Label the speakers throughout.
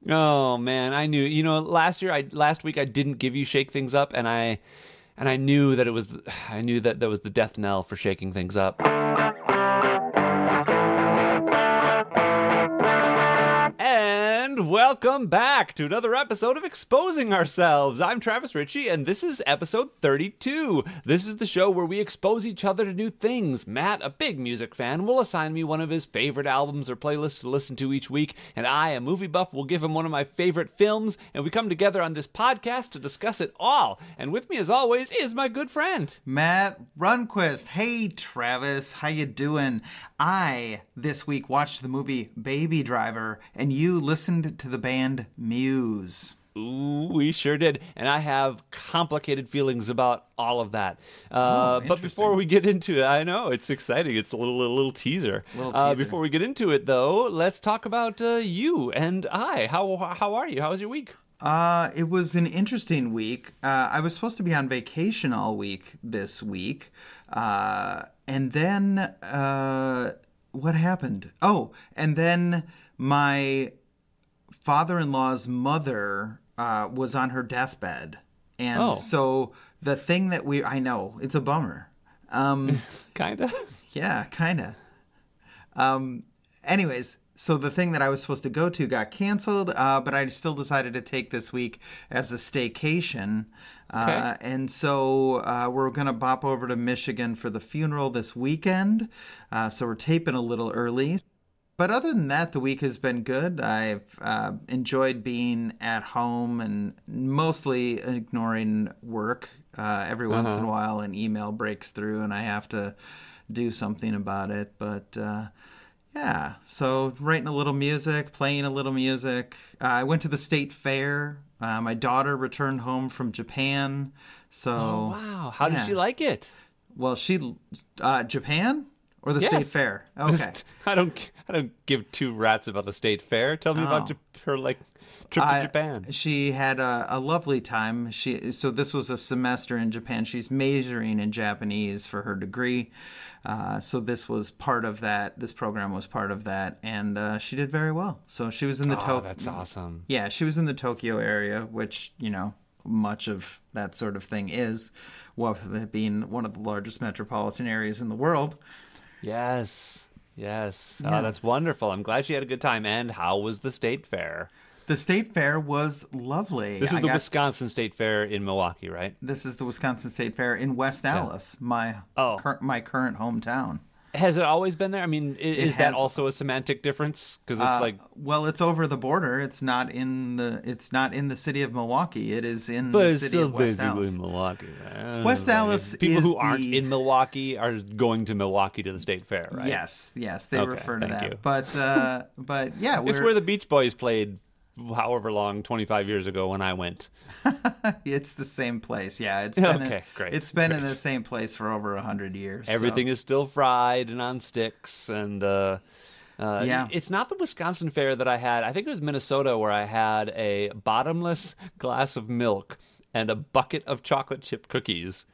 Speaker 1: Oh man, I knew. Last week I didn't give you Shake Things Up, and I knew that I knew that was the death knell for shaking things up. And welcome back to another episode of Exposing Ourselves. I'm Travis Ritchie, and this is episode 32. This is the show where we expose each other to new things. Matt, a big music fan, will assign me one of his favorite albums or playlists to listen to each week, and I, a movie buff, will give him one of my favorite films, and we come together on this podcast to discuss it all. And with me, as always, is my good friend,
Speaker 2: Matt Runquist. Hey, Travis, how you doing? I, this week, watched the movie Baby Driver, and you listened to the band Muse.
Speaker 1: Ooh, we sure did. And I have complicated feelings about all of that. But before we get into it, I know, it's exciting. It's a little teaser. Before we get into it, though, let's talk about you and I. How are you? How was your week?
Speaker 2: It was an interesting week. I was supposed to be on vacation all week this week. And then, what happened? Oh, and then my father-in-law's mother was on her deathbed. And so the thing that I know, it's a bummer.
Speaker 1: Kinda?
Speaker 2: Yeah, kinda. Anyways, so the thing that I was supposed to go to got canceled, but I still decided to take this week as a staycation.
Speaker 1: Okay.
Speaker 2: And so we're going to bop over to Michigan for the funeral this weekend. So we're taping a little early. But other than that, the week has been good. I've enjoyed being at home and mostly ignoring work. Every once in a while, an email breaks through and I have to do something about it. But yeah, so writing a little music, playing a little music. I went to the state fair. My daughter returned home from Japan. So,
Speaker 1: oh, wow. How did she like it?
Speaker 2: Well, Japan? Or the
Speaker 1: Yes.
Speaker 2: state fair? Okay.
Speaker 1: I don't give two rats about the state fair. Tell me about her trip to Japan.
Speaker 2: She had a lovely time. So this was a semester in Japan. She's majoring in Japanese for her degree. So this was part of that. This program was part of that, and she did very well. So she was in the
Speaker 1: Oh, that's awesome.
Speaker 2: Yeah, she was in the Tokyo area, which much of that sort of thing is, well, being one of the largest metropolitan areas in the world.
Speaker 1: Yes. Yes.
Speaker 2: Yeah.
Speaker 1: Oh, that's wonderful. I'm glad she had a good time. And how was the state fair?
Speaker 2: The state fair was lovely.
Speaker 1: This is the Wisconsin State Fair in Milwaukee, right?
Speaker 2: This is the Wisconsin State Fair in West Allis, my current hometown.
Speaker 1: Has it always been there? I mean, is that also a semantic difference? Because it's
Speaker 2: well, it's over the border. It's not in the city of Milwaukee. It is in the city of West Allis.
Speaker 1: Milwaukee.
Speaker 2: West Allis
Speaker 1: People
Speaker 2: is
Speaker 1: who aren't in Milwaukee are going to Milwaukee to the state fair, right?
Speaker 2: Yes, they refer to that.
Speaker 1: You.
Speaker 2: But yeah,
Speaker 1: it's where the Beach Boys played however long, 25 years ago when I went.
Speaker 2: It's the same place. Yeah, it's been
Speaker 1: great.
Speaker 2: It's been in the same place for over 100 years.
Speaker 1: Everything is still fried and on sticks, and
Speaker 2: yeah.
Speaker 1: It's not the Wisconsin fair that I had. I think it was Minnesota where I had a bottomless glass of milk and a bucket of chocolate chip cookies,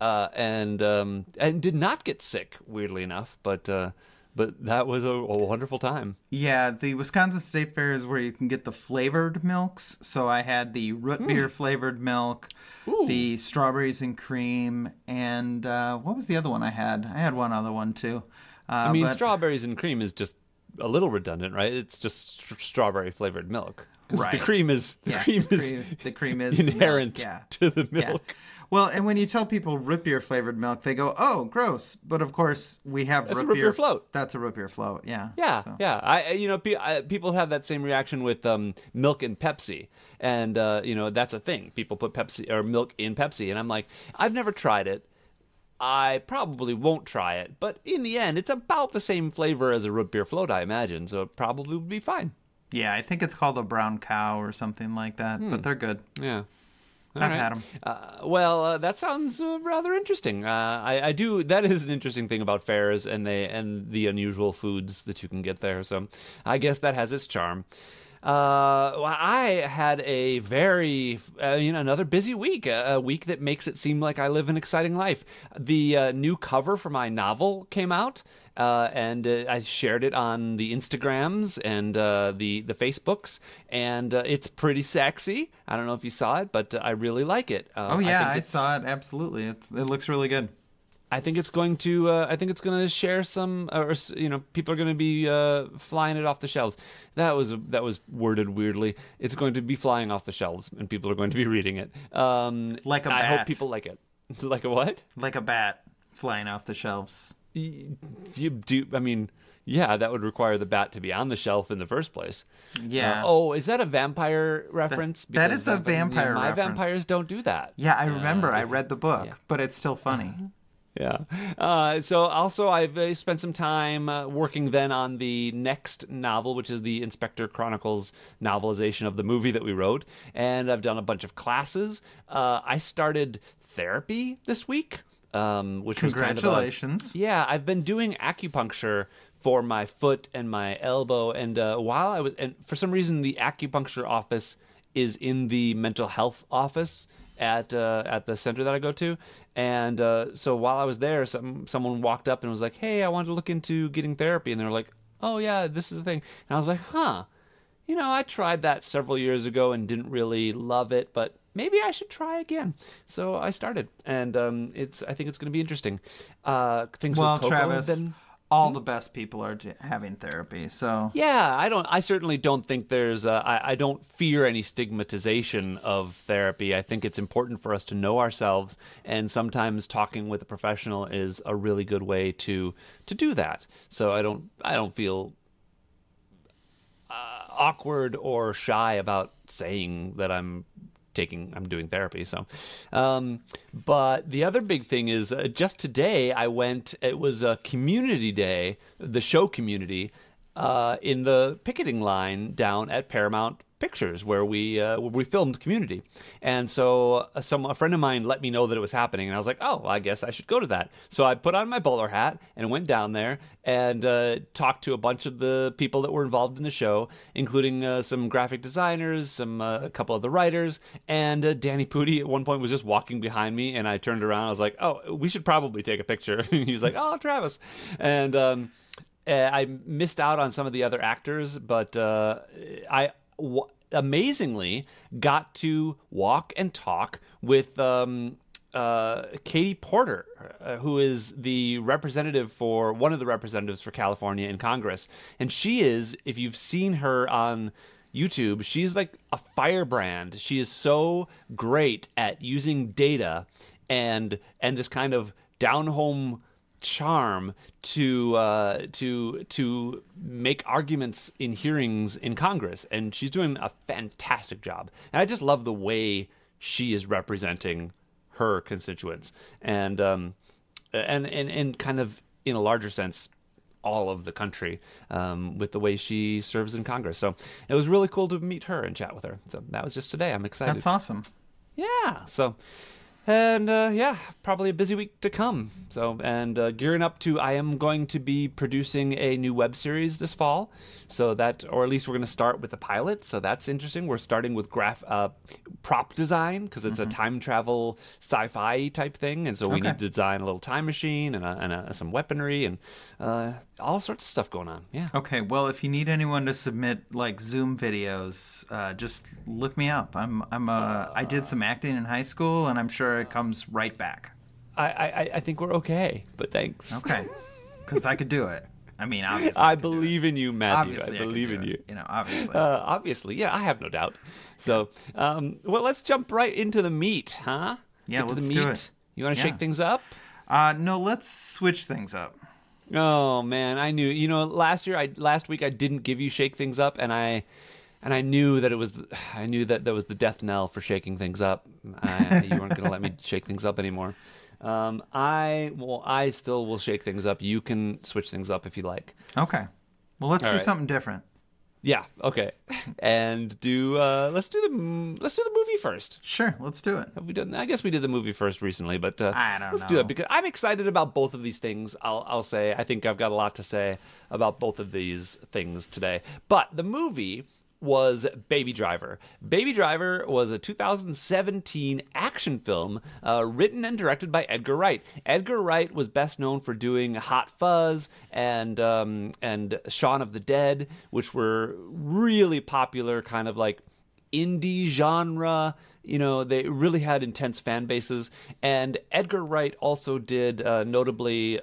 Speaker 1: and did not get sick, weirdly enough, but that was a wonderful time.
Speaker 2: Yeah, the Wisconsin State Fair is where you can get the flavored milks. So I had the root beer flavored milk, the strawberries and cream, and what was the other one I had? I had one other one too.
Speaker 1: Strawberries and cream is just a little redundant, right? It's just strawberry flavored milk.
Speaker 2: Right.
Speaker 1: The cream is inherent to the milk.
Speaker 2: Yeah. Well, and when you tell people root beer flavored milk, they go, "Oh, gross!" But of course, we have
Speaker 1: root beer float.
Speaker 2: That's a root beer float. Yeah.
Speaker 1: Yeah,
Speaker 2: so.
Speaker 1: yeah. People have that same reaction with milk and Pepsi, and that's a thing. People put Pepsi or milk in Pepsi, and I'm like, I've never tried it. I probably won't try it, but in the end, it's about the same flavor as a root beer float, I imagine. So it probably would be fine.
Speaker 2: Yeah, I think it's called a brown cow or something like that, but they're good.
Speaker 1: Yeah.
Speaker 2: I've had them.
Speaker 1: That sounds rather interesting. I do. That is an interesting thing about fairs and the unusual foods that you can get there. So I guess that has its charm. Well, I had a very, another busy week, a week that makes it seem like I live an exciting life. The new cover for my novel came out, and I shared it on the Instagrams and the Facebooks, and it's pretty sexy. I don't know if you saw it, but I really like it.
Speaker 2: Oh yeah, I saw it. Absolutely, it looks really good.
Speaker 1: I think it's going to. I think it's going to share some, people are going to be flying it off the shelves. That was worded weirdly. It's going to be flying off the shelves, and people are going to be reading it.
Speaker 2: Like a
Speaker 1: I
Speaker 2: bat.
Speaker 1: hope people like it. Like a what?
Speaker 2: Like a bat flying off the shelves.
Speaker 1: You do. I mean, yeah, that would require the bat to be on the shelf in the first place.
Speaker 2: Yeah.
Speaker 1: Oh, is that a vampire reference?
Speaker 2: That is a vampire
Speaker 1: my
Speaker 2: reference.
Speaker 1: vampires don't do that.
Speaker 2: Yeah, I remember. I read the book,
Speaker 1: yeah.
Speaker 2: but it's still funny.
Speaker 1: Yeah. So also I've spent some time working then on the next novel, which is the Inspector Chronicles novelization of the movie that we wrote. And I've done a bunch of classes. I started therapy this week, which was
Speaker 2: Congratulations.
Speaker 1: yeah, I've been doing acupuncture for my foot and my elbow. And and for some reason, the acupuncture office is in the mental health office at the center that I go to. And so while I was there, someone walked up and was like, "Hey, I wanted to look into getting therapy." And they were like, "Oh yeah, this is the thing." And I was like, "Huh, I tried that several years ago and didn't really love it, but maybe I should try again." So I started, and I think it's going to be interesting. Things
Speaker 2: Well,
Speaker 1: with Coco
Speaker 2: Travis,
Speaker 1: have been.
Speaker 2: all the best people are having therapy, so
Speaker 1: Yeah, I certainly don't think there's I don't fear any stigmatization of therapy. I think it's important for us to know ourselves, and sometimes talking with a professional is a really good way to do that. So I don't feel awkward or shy about saying that I'm doing therapy. So, but the other big thing is just today it was a community day, the show community, in the picketing line down at Paramount Pictures where we filmed Community. And so a friend of mine let me know that it was happening, and I was like, oh, well, I guess I should go to that. So I put on my bowler hat and went down there and talked to a bunch of the people that were involved in the show, including some graphic designers, a couple of the writers, and Danny Pudi at one point was just walking behind me, and I turned around. I was like, oh, we should probably take a picture. He was like, oh, Travis. And I missed out on some of the other actors, but amazingly got to walk and talk with Katie Porter, who is one of the representatives for California in Congress. And she is, if you've seen her on YouTube, she's like a firebrand. She is so great at using data and this kind of down-home charm to make arguments in hearings in Congress, and she's doing a fantastic job. And I just love the way she is representing her constituents, and kind of in a larger sense, all of the country, with the way she serves in Congress. So it was really cool to meet her and chat with her. So that was just today. I'm excited.
Speaker 2: that's awesome.
Speaker 1: Yeah. So. And yeah, probably a busy week to come. So, and gearing up to, I am going to be producing a new web series this fall. So that, or at least we're going to start with a pilot. So that's interesting. We're starting with prop design, because it's a time travel sci-fi type thing. And so we need to design a little time machine and some weaponry and all sorts of stuff going on. Yeah.
Speaker 2: Okay, well, if you need anyone to submit like Zoom videos, just look me up. I did some acting in high school, and I'm sure it comes right back.
Speaker 1: I think we're okay, but thanks.
Speaker 2: Okay, because I could do it. I mean, obviously.
Speaker 1: I believe in you, Matthew.
Speaker 2: Obviously,
Speaker 1: I believe in you.
Speaker 2: Obviously.
Speaker 1: Obviously, yeah, I have no doubt. So, well, let's jump right into the meat, huh?
Speaker 2: Yeah,
Speaker 1: let's
Speaker 2: do it.
Speaker 1: You want to shake things up?
Speaker 2: No, let's switch things up.
Speaker 1: Oh man, I knew. Last week I didn't give you shake things up, and I knew that that was the death knell for shaking things up. You weren't going to let me shake things up anymore. I still will shake things up. You can switch things up if you like.
Speaker 2: Okay. Well, let's do something different.
Speaker 1: Yeah. Okay. And let's do the movie first.
Speaker 2: Sure. Let's do it.
Speaker 1: Have we done? I guess we did the movie first recently, but
Speaker 2: I don't know.
Speaker 1: Let's do it because I'm excited about both of these things. I'll say I think I've got a lot to say about both of these things today. But the movie was Baby Driver. Baby Driver was a 2017 action film written and directed by Edgar Wright. Edgar Wright was best known for doing Hot Fuzz and Shaun of the Dead, which were really popular, kind of like indie genre. You know, they really had intense fan bases. And Edgar Wright also did notably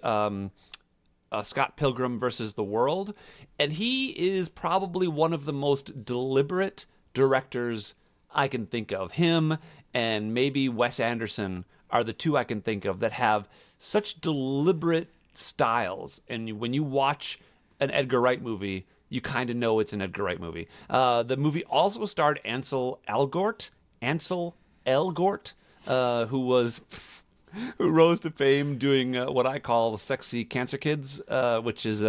Speaker 1: Scott Pilgrim versus the World, and he is probably one of the most deliberate directors I can think of. Him and maybe Wes Anderson are the two I can think of that have such deliberate styles. And when you watch an Edgar Wright movie, you kind of know it's an Edgar Wright movie. The movie also starred Ansel Elgort, who was who rose to fame doing what I call Sexy Cancer Kids, which is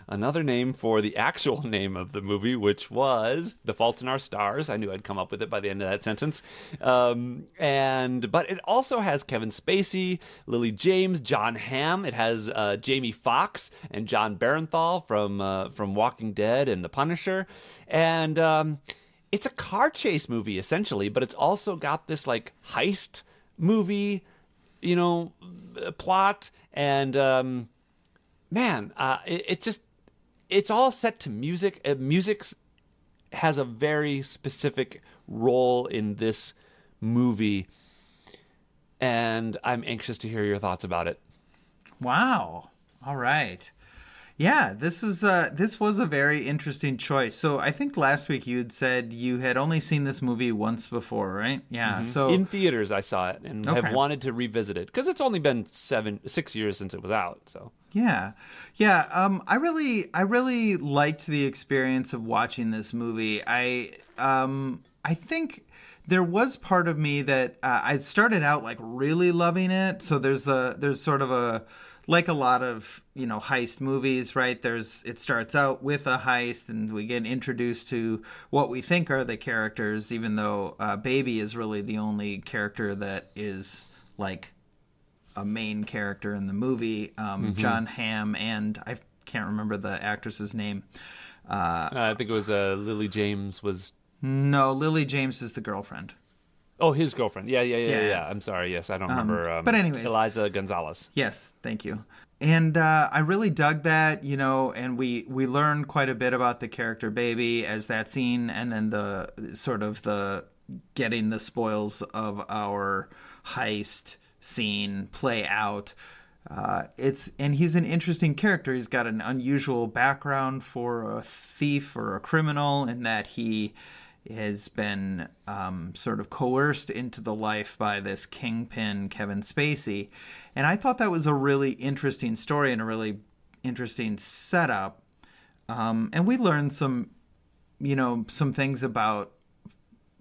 Speaker 1: another name for the actual name of the movie, which was The Fault in Our Stars. I knew I'd come up with it by the end of that sentence. But it also has Kevin Spacey, Lily James, John Hamm. It has Jamie Foxx and John Barenthal from Walking Dead and The Punisher. And it's a car chase movie, essentially, but it's also got this like heist movie, you know, plot. And it's all set to music. Music has a very specific role in this movie, and I'm anxious to hear your thoughts about it.
Speaker 2: Wow. All right. Yeah, this was a very interesting choice. So I think last week you had said you had only seen this movie once before, right? Yeah.
Speaker 1: Mm-hmm.
Speaker 2: So
Speaker 1: in theaters, I saw it and have wanted to revisit it because it's only been 6 years since it was out. So
Speaker 2: yeah, yeah. I really liked the experience of watching this movie. I think there was part of me that I started out like really loving it. So there's sort of a, like a lot of, you know, heist movies, right? It starts out with a heist and we get introduced to what we think are the characters, even though Baby is really the only character that is like a main character in the movie. John Hamm and I can't remember the actress's name.
Speaker 1: I think it was Lily James was.
Speaker 2: No, Lily James is the girlfriend.
Speaker 1: Oh, his girlfriend. Yeah. I'm sorry. Yes, I don't remember.
Speaker 2: But anyways.
Speaker 1: Eliza Gonzalez.
Speaker 2: Yes, thank you. And I really dug that, you know, and we learned quite a bit about the character Baby as that scene, and then the sort of the getting the spoils of our heist scene play out. And he's an interesting character. He's got an unusual background for a thief or a criminal in that he has been sort of coerced into the life by this kingpin, Kevin Spacey. And I thought that was a really interesting story and a really interesting setup. And we learned some things about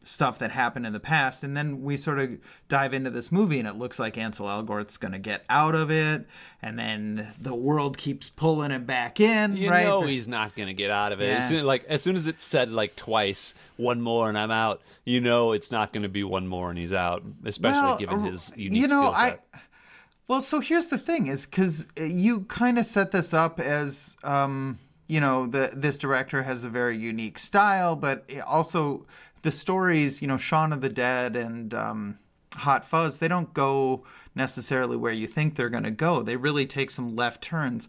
Speaker 2: stuff that happened in the past. And then we sort of dive into this movie and it looks like Ansel Elgort's going to get out of it. And then the world keeps pulling him back in, right?
Speaker 1: You know he's not going to get out of it.
Speaker 2: Yeah.
Speaker 1: As soon as it's said like twice, one more and I'm out, you know it's not going to be one more and he's out, especially given his unique skill set.
Speaker 2: Well, so here's the thing is because you kind of set this up as, this director has a very unique style, but also the stories, Shaun of the Dead and Hot Fuzz, they don't go necessarily where you think they're going to go. They really take some left turns.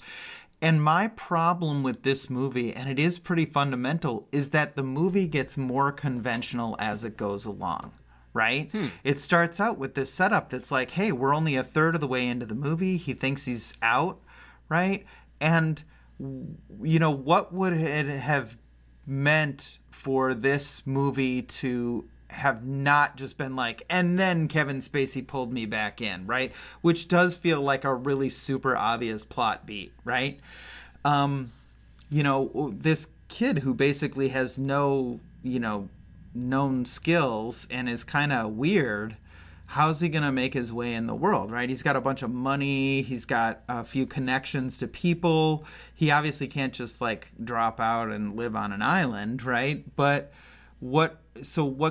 Speaker 2: And my problem with this movie, and it is pretty fundamental, is that the movie gets more conventional as it goes along, right? It starts out with this setup that's like, hey, we're only a third of the way into the movie. He thinks he's out, right? And, what would it have meant for this movie to have not just been like, and then Kevin Spacey pulled me back in, right? Which does feel like a really super obvious plot beat, right? This kid who basically has no, known skills and is kind of weird, how's he going to make his way in the world, right? He's got a bunch of money. He's got a few connections to people. He obviously can't just like drop out and live on an island, right? But what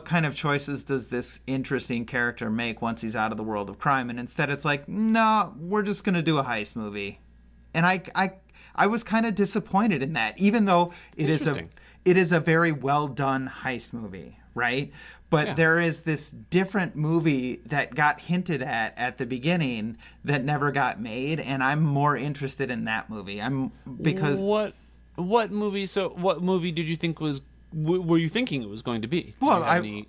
Speaker 2: kind of choices does this interesting character make once he's out of the world of crime? And instead it's like, no, we're just going to do a heist movie. And I was kind of disappointed in that, even though it it is a very well done heist movie, right? But
Speaker 1: Yeah.
Speaker 2: there is this different movie that got hinted at the beginning that never got made, and I'm more interested in that movie. I'm because
Speaker 1: What movie? So, what movie did you think was? Were you thinking it was going to be? Did you
Speaker 2: well,
Speaker 1: have any?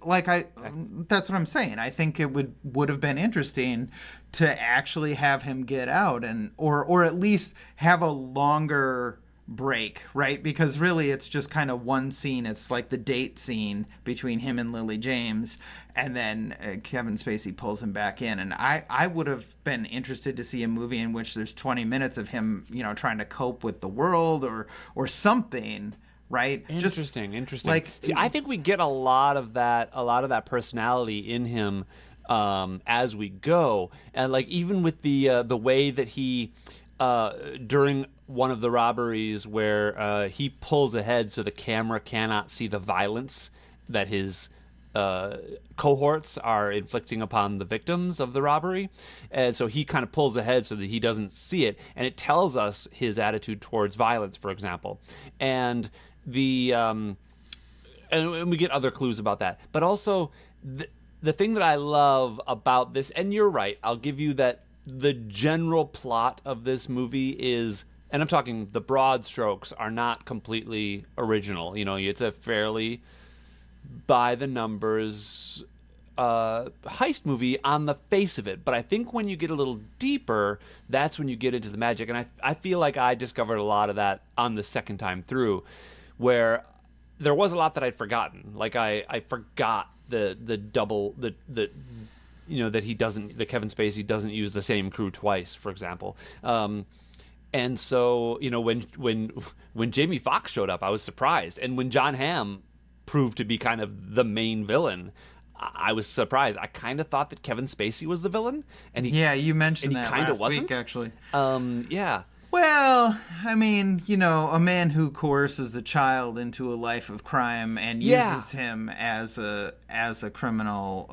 Speaker 2: that's what I'm saying. I think it would have been interesting to actually have him get out and or at least have a longer break, right? Because really it's just kind of one scene. It's like the date scene between him and Lily James, and then Kevin Spacey pulls him back in. And I would have been interested to see a movie in which there's 20 minutes of him, trying to cope with the world or something, right?
Speaker 1: Interesting, interesting.
Speaker 2: Like,
Speaker 1: See, I think we get a lot of that personality in him as we go, and like even with the way that he during one of the robberies where he pulls ahead so the camera cannot see the violence that his cohorts are inflicting upon the victims of the robbery, and so he kind of pulls ahead so that he doesn't see it, and it tells us his attitude towards violence, for example, and and we get other clues about that. But also, the thing that I love about this, and you're right, I'll give you that the general plot of this movie is, and I'm talking the broad strokes, are not completely original. It's a fairly by the numbers heist movie on the face of it. But I think when you get a little deeper, that's when you get into the magic. And I feel like I discovered a lot of that on the second time through, where there was a lot that I'd forgotten. Like I forgot the double that Kevin Spacey doesn't use the same crew twice, for example. And so when Jamie Foxx showed up, I was surprised, and when John Hamm proved to be kind of the main villain, I was surprised. I kind of thought that Kevin Spacey was the villain, and
Speaker 2: you mentioned
Speaker 1: and he
Speaker 2: that
Speaker 1: kind of
Speaker 2: last
Speaker 1: wasn't.
Speaker 2: week, actually.
Speaker 1: Yeah.
Speaker 2: Well, I mean, a man who coerces a child into a life of crime and uses him as a criminal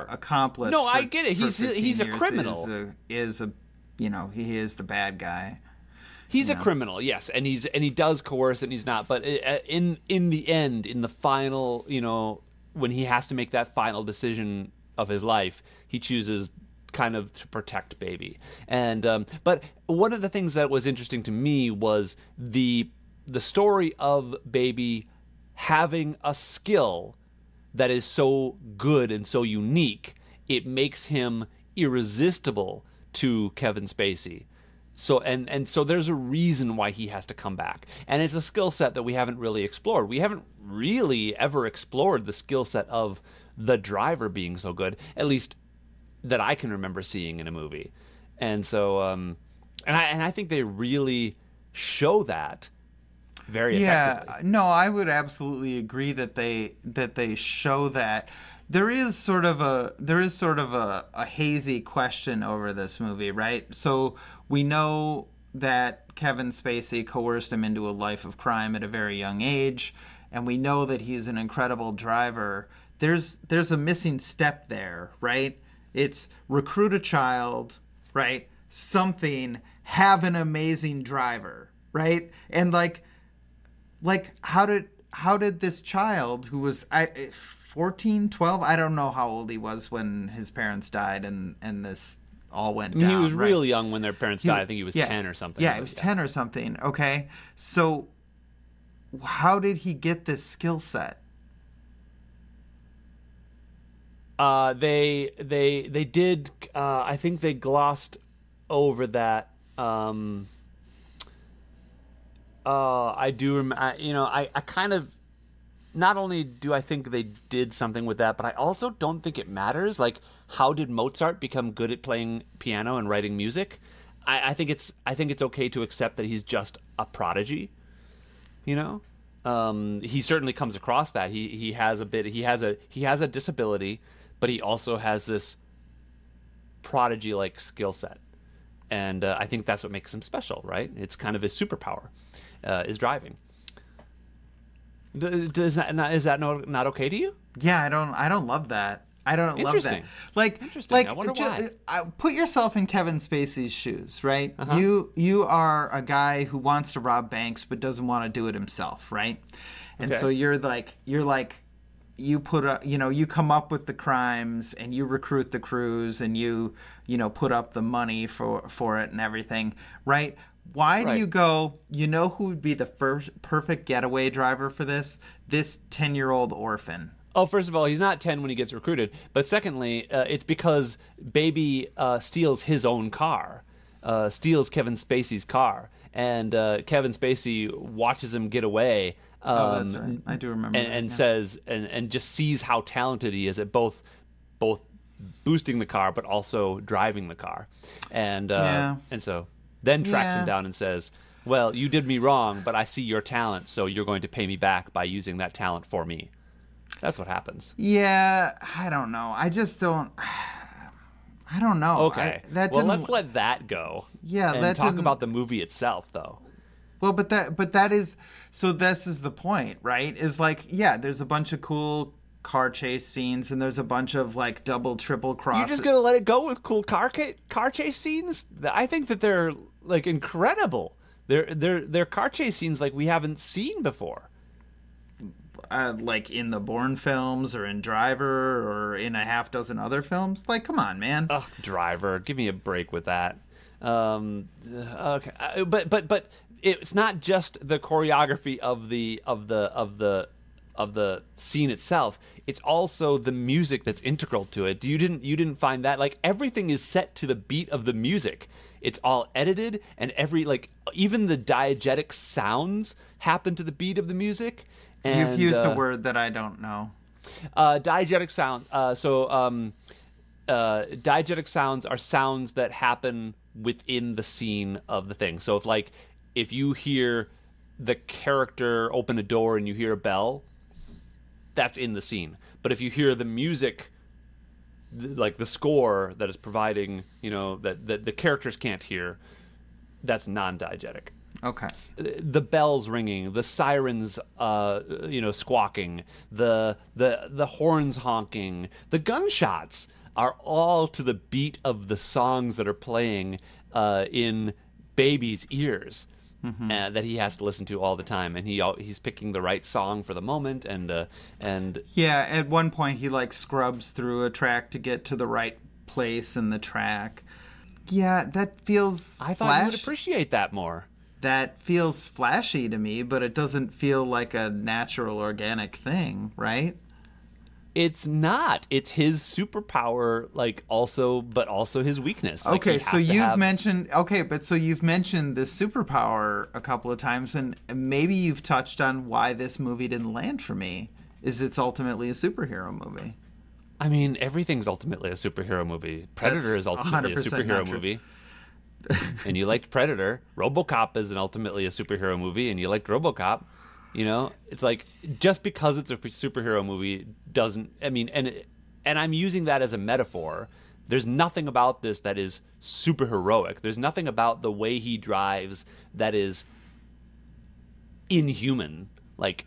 Speaker 2: accomplice.
Speaker 1: No, I get it. He's a
Speaker 2: 15
Speaker 1: criminal.
Speaker 2: Is a he is the bad guy.
Speaker 1: He's a criminal, yes, and he does coerce, and he's not. But in the end, in the final, when he has to make that final decision of his life, he chooses kind of to protect Baby. And but one of the things that was interesting to me was the story of Baby having a skill that is so good and so unique, it makes him irresistible to Kevin Spacey. So so there's a reason why he has to come back. And it's a skill set that we haven't really explored. We haven't really ever explored the skill set of the driver being so good, at least that I can remember seeing in a movie. And so and I think they really show that very effectively.
Speaker 2: No, I would absolutely agree that they show that. There is sort of a hazy question over this movie, right? So we know that Kevin Spacey coerced him into a life of crime at a very young age, and we know that he's an incredible driver. There's a missing step there, right? It's recruit a child, right? Something, have an amazing driver, right? And like how did this child, who was 14, 12, I don't know how old he was when his parents died and this all went down.
Speaker 1: He was
Speaker 2: right?
Speaker 1: real young when their parents died. I think he was 10 or something.
Speaker 2: Yeah, he was 10 or something. Okay. So how did he get this skill set?
Speaker 1: They did. I think they glossed over that. I do. I kind of. Not only do I think they did something with that, but I also don't think it matters. Like, how did Mozart become good at playing piano and writing music? I think it's okay to accept that he's just a prodigy. He certainly comes across that. He has a disability, but he also has this prodigy-like skill set, and I think that's what makes him special, right? It's kind of his superpower, is driving. Is that not okay to you?
Speaker 2: Yeah, I don't love that. I don't love that.
Speaker 1: Interesting.
Speaker 2: Like,
Speaker 1: Interesting. I wonder why.
Speaker 2: put yourself in Kevin Spacey's shoes, right?
Speaker 1: Uh-huh.
Speaker 2: You are a guy who wants to rob banks but doesn't want to do it himself, right? And
Speaker 1: Okay.
Speaker 2: so you put up, you come up with the crimes and you recruit the crews and put up the money for it and everything, right? Why do
Speaker 1: Right.
Speaker 2: you go, who would be the first perfect getaway driver for this? This 10-year-old orphan.
Speaker 1: Oh, first of all, he's not 10 when he gets recruited. But secondly, it's because Baby steals his own car, steals Kevin Spacey's car. And Kevin Spacey watches him get away.
Speaker 2: Oh, that's right. I do remember that.
Speaker 1: And
Speaker 2: Yeah.
Speaker 1: says, and just sees how talented he is at both boosting the car, but also driving the car.
Speaker 2: Yeah.
Speaker 1: And so then tracks him
Speaker 2: Yeah.
Speaker 1: down and says, well, you did me wrong, but I see your talent, so you're going to pay me back by using that talent for me. That's what happens.
Speaker 2: Yeah, I don't know. I just don't. I don't know.
Speaker 1: Okay.
Speaker 2: That
Speaker 1: Well,
Speaker 2: didn't.
Speaker 1: let's let that go.
Speaker 2: Yeah,
Speaker 1: And
Speaker 2: that
Speaker 1: talk
Speaker 2: didn't.
Speaker 1: about the movie itself, though.
Speaker 2: Well, but that is. So this is the point, right? Is like, yeah, there's a bunch of cool car chase scenes, and there's a bunch of like double, triple cross.
Speaker 1: You're just gonna let it go with cool car chase scenes? I think that they're like incredible. They're car chase scenes like we haven't seen before.
Speaker 2: Like in the Bourne films, or in Driver, or in a half dozen other films. Like, come on, man.
Speaker 1: Ugh, Driver, give me a break with that. Okay, but it's not just the choreography of the scene itself. It's also the music that's integral to it. You didn't find that? Like, everything is set to the beat of the music. It's all edited, and even the diegetic sounds happen to the beat of the music. And,
Speaker 2: You've used a word that I don't know.
Speaker 1: diegetic sound. Diegetic sounds are sounds that happen within the scene of the thing. So if you hear the character open a door and you hear a bell, that's in the scene. But if you hear the music, like the score that is providing, that the characters can't hear, that's non-diegetic.
Speaker 2: Okay.
Speaker 1: The bells ringing, the sirens, squawking, the horns honking, the gunshots are all to the beat of the songs that are playing in Baby's ears. That he has to listen to all the time, and he's picking the right song for the moment, and
Speaker 2: Yeah, at one point he like scrubs through a track to get to the right place in the track. Yeah, that feels
Speaker 1: I thought you would appreciate that more.
Speaker 2: That feels flashy to me, but it doesn't feel like a natural, organic thing, right?
Speaker 1: It's not. It's his superpower, but also his weakness.
Speaker 2: Okay,
Speaker 1: He
Speaker 2: so
Speaker 1: has to have...
Speaker 2: mentioned you've mentioned this superpower a couple of times, and maybe you've touched on why this movie didn't land for me. Is it's ultimately a superhero movie?
Speaker 1: I mean, everything's ultimately a superhero movie. Predator
Speaker 2: That's
Speaker 1: is ultimately a
Speaker 2: 100%
Speaker 1: superhero
Speaker 2: not true.
Speaker 1: movie. And you liked Predator. RoboCop is ultimately a superhero movie, and you liked RoboCop. It's like, just because it's a superhero movie doesn't. I mean, and I'm using that as a metaphor. There's nothing about this that is super heroic. There's nothing about the way he drives that is inhuman. Like,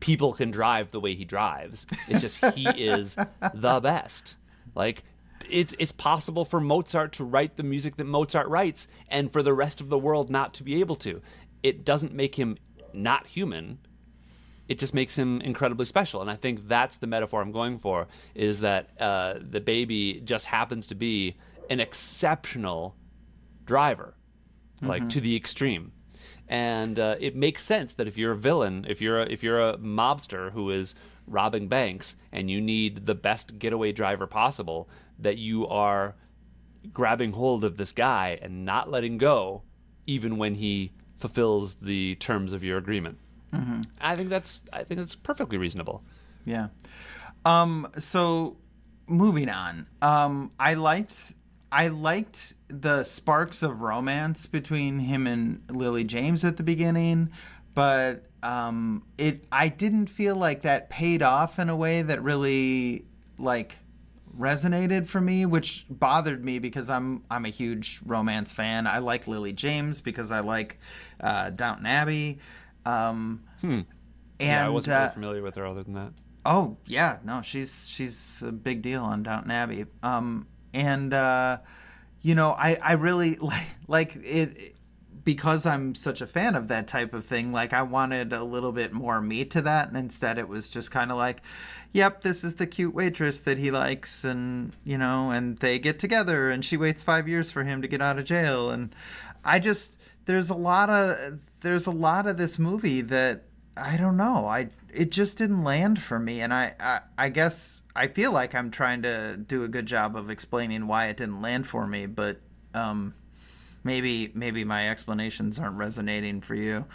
Speaker 1: people can drive the way he drives. It's just he is the best. Like, it's possible for Mozart to write the music that Mozart writes, and for the rest of the world not to be able to. It doesn't make him not human. It just makes him incredibly special. And I think that's the metaphor I'm going for, is that the Baby just happens to be an exceptional driver, like to the extreme. And it makes sense that if you're a villain, if you're a mobster who is robbing banks and you need the best getaway driver possible, that you are grabbing hold of this guy and not letting go, even when he fulfills the terms of your agreement. I think that's perfectly reasonable.
Speaker 2: Yeah. So moving on. I liked the sparks of romance between him and Lily James at the beginning, but I didn't feel like that paid off in a way that really resonated for me, which bothered me because I'm a huge romance fan. I like Lily James because I like Downton Abbey.
Speaker 1: Yeah, I wasn't really familiar with her other than that.
Speaker 2: Oh yeah, no, she's a big deal on Downton Abbey. And I really like it because I'm such a fan of that type of thing. Like I wanted a little bit more meat to that, and instead it was just kind of like, yep, this is the cute waitress that he likes, and and they get together, and she waits 5 years for him to get out of jail, and I just there's a lot of this movie that I don't know. It just didn't land for me, and I guess I feel like I'm trying to do a good job of explaining why it didn't land for me, but um, maybe my explanations aren't resonating for you.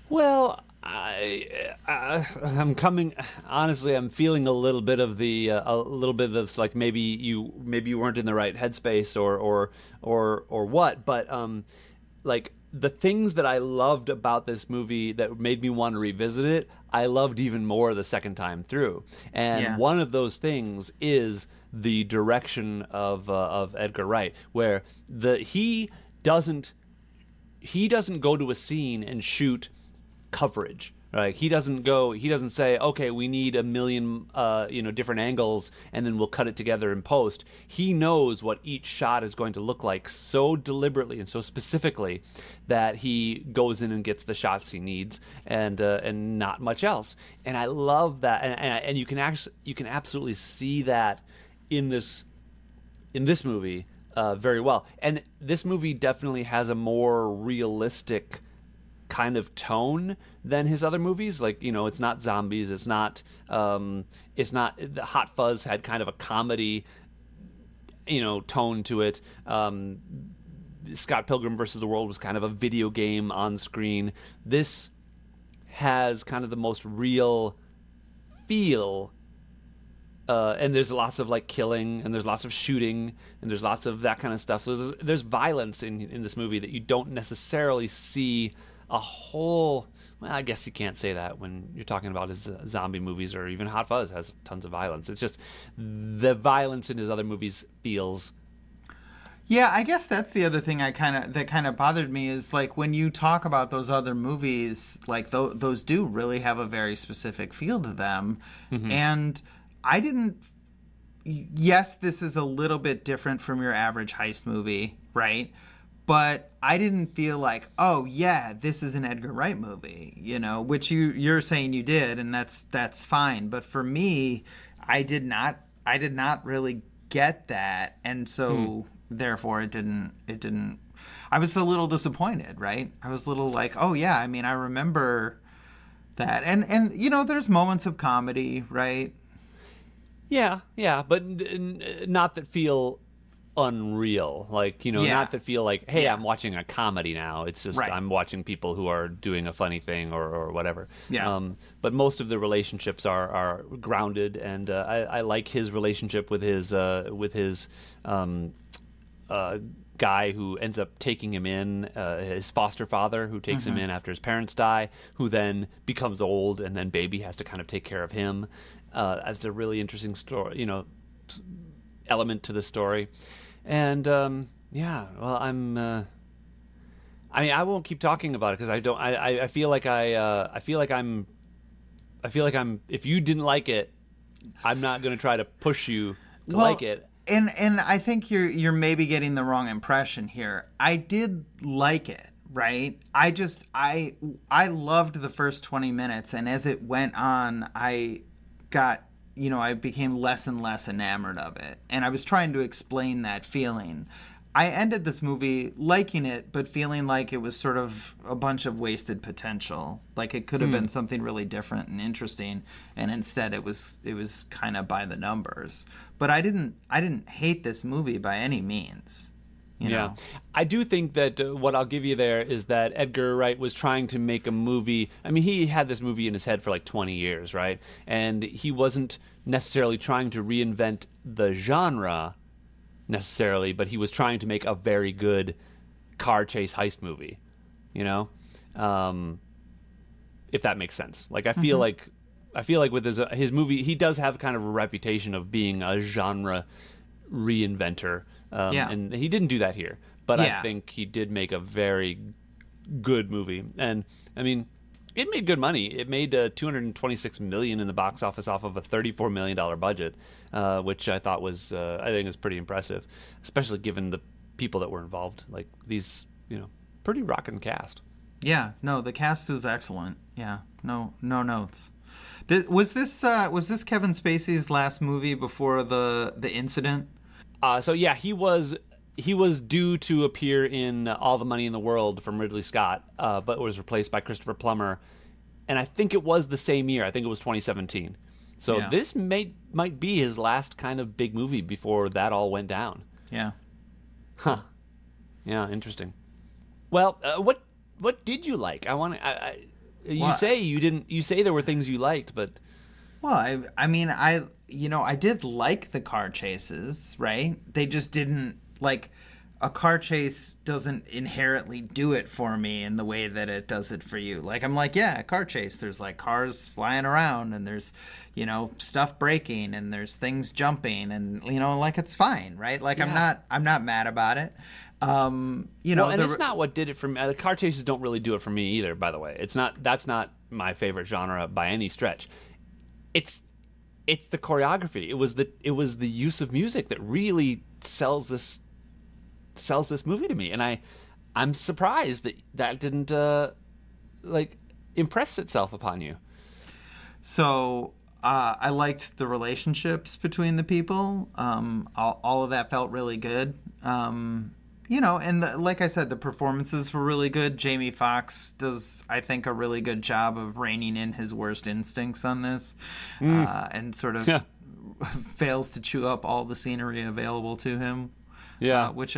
Speaker 1: Well, I'm coming. Honestly, I'm feeling a little bit of a little bit of this, like maybe you weren't in the right headspace or what. But like the things that I loved about this movie that made me want to revisit it, I loved even more the second time through. And
Speaker 2: Yeah.
Speaker 1: one of those things is the direction of Edgar Wright, where doesn't he doesn't go to a scene and shoot coverage. Right? He doesn't say, okay, we need a million, different angles, and then we'll cut it together in post. He knows what each shot is going to look like so deliberately and so specifically that he goes in and gets the shots he needs, and not much else. And I love that, and you can absolutely see that in this movie very well. And this movie definitely has a more realistic kind of tone than his other movies. Like, it's not zombies. It's not the Hot Fuzz had kind of a comedy, tone to it. Scott Pilgrim versus the World was kind of a video game on screen. This has kind of the most real feel. And there's lots of like killing, and there's lots of shooting, and there's lots of that kind of stuff. So there's violence in this movie that you don't necessarily see a whole. Well, I guess you can't say that when you're talking about his zombie movies, or even Hot Fuzz has tons of violence. It's just the violence in his other movies feels.
Speaker 2: Yeah, I guess that's the other thing that kind of bothered me is like when you talk about those other movies, like those do really have a very specific feel to them,
Speaker 1: Mm-hmm.
Speaker 2: and I didn't. Yes, this is a little bit different from your average heist movie, right? But I didn't feel like, oh yeah, this is an Edgar Wright movie, which you're saying you did, and that's fine. But for me, I did not really get that, and
Speaker 1: Hmm.
Speaker 2: so therefore it didn't. I was a little disappointed, right? I was a little like, oh yeah, I mean, I remember that, and there's moments of comedy, right?
Speaker 1: Yeah, but not that feel unreal. Like,
Speaker 2: Yeah,
Speaker 1: not that feel like, hey,
Speaker 2: yeah,
Speaker 1: I'm watching a comedy now. It's just
Speaker 2: right,
Speaker 1: I'm watching people who are doing a funny thing or whatever.
Speaker 2: yeah.
Speaker 1: But most of the relationships are grounded, and I like his relationship with his um, guy who ends up taking him in, his foster father who takes him
Speaker 2: Hmm.
Speaker 1: in after his parents die, who then becomes old, and then baby has to kind of take care of him. That's a really interesting story, element to the story. And yeah, well, I mean, I won't keep talking about it because I don't. I feel like I feel like I'm. I feel like I'm. If you didn't like it, I'm not going to try to push you to like
Speaker 2: Well,
Speaker 1: it.
Speaker 2: and I think you're maybe getting the wrong impression here. I did like it, right? I loved the first 20 minutes, and as it went on, got I became less and less enamored of it. And I was trying to explain that feeling. I ended this movie liking it, but feeling like it was sort of a bunch of wasted potential. Like it could have
Speaker 1: Hmm.
Speaker 2: been something really different and interesting, and instead it was kind of by the numbers. But I didn't hate this movie by any means, you
Speaker 1: Yeah,
Speaker 2: know.
Speaker 1: I do think that what I'll give you there is that Edgar Wright was trying to make a movie. I mean, he had this movie in his head for like 20 years, right? And he wasn't necessarily trying to reinvent the genre necessarily, but he was trying to make a very good car chase heist movie, you know? Um, if that makes sense. Like
Speaker 2: Hmm.
Speaker 1: I feel like with his movie, he does have kind of a reputation of being a genre reinventor,
Speaker 2: Yeah.
Speaker 1: and he didn't do that here. But I
Speaker 2: Yeah.
Speaker 1: think he did make a very good movie, and I mean, It made good money. It made 226 million in the box office off of a 34 million dollar budget, which I thought was I think is pretty impressive, especially given the people that were involved. Like these, pretty rockin' cast.
Speaker 2: Yeah, no, the cast is excellent. Yeah, no notes. Was this Kevin Spacey's last movie before the incident?
Speaker 1: So yeah, he was due to appear in All the Money in the World from Ridley Scott, but was replaced by Christopher Plummer, and I think it was the same year. I think it was 2017. So
Speaker 2: Yeah.
Speaker 1: this might be his last kind of big movie before that all went down.
Speaker 2: Yeah.
Speaker 1: Huh. Yeah, interesting. Well, what did you like? I want to. You
Speaker 2: Well,
Speaker 1: say you didn't. You say there were things you liked, but
Speaker 2: well, I mean, I did like the car chases, right? They just didn't like a car chase doesn't inherently do it for me in the way that it does it for you. Like I'm like, yeah, a car chase. There's like cars flying around and there's, stuff breaking and there's things jumping and like it's fine, right? Like
Speaker 1: Yeah.
Speaker 2: I'm not mad about it.
Speaker 1: well, and it's not what did it for me. The car chases don't really do it for me either. By the way, it's not. That's not my favorite genre by any stretch. It's it's the choreography. It was the use of music that really sells this movie to me, and I'm surprised that didn't like impress itself upon you.
Speaker 2: So I liked the relationships between the people. All of that felt really good. And like I said, the performances were really good. Jamie Foxx does, I think, a really good job of reining in his worst instincts on this, and sort of
Speaker 1: Yeah,
Speaker 2: fails to chew up all the scenery available to him,
Speaker 1: yeah,
Speaker 2: which